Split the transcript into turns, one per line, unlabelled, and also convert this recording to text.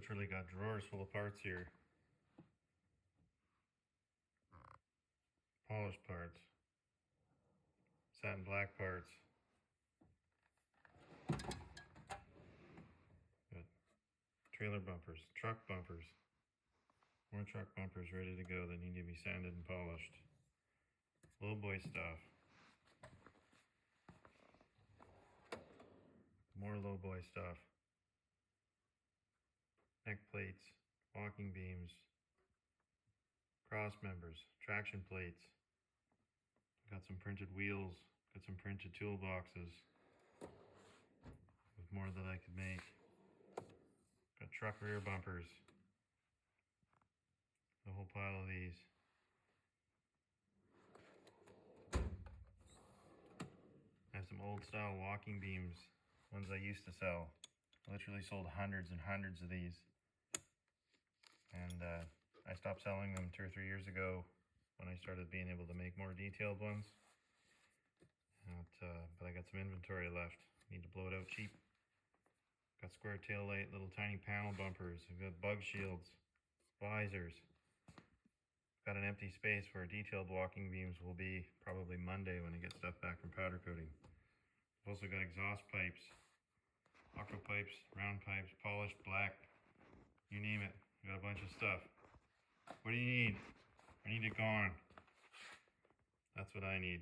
Literally got drawers full of parts here. Polished parts. Satin black parts. Got trailer bumpers, truck bumpers. More truck bumpers ready to go that need to be sanded and polished. Lowboy stuff. More lowboy stuff. Neck plates, walking beams, cross members, traction plates. Got some printed wheels, got some printed toolboxes with more that I could make. Got truck rear bumpers. A whole pile of these. I have some old style walking beams, ones I used to sell. I literally sold hundreds and hundreds of these. And I stopped selling them 2 or 3 years ago when I started being able to make more detailed ones. But I got some inventory left. Need to blow it out cheap. Got square tail light, little tiny panel bumpers. I've got bug shields, visors. Got an empty space where detailed walking beams will be probably Monday when I get stuff back from powder coating. I've also got exhaust pipes, aqua pipes, round pipes, polished black, you name it. I got a bunch of stuff. What do you need? I need it gone. That's what I need.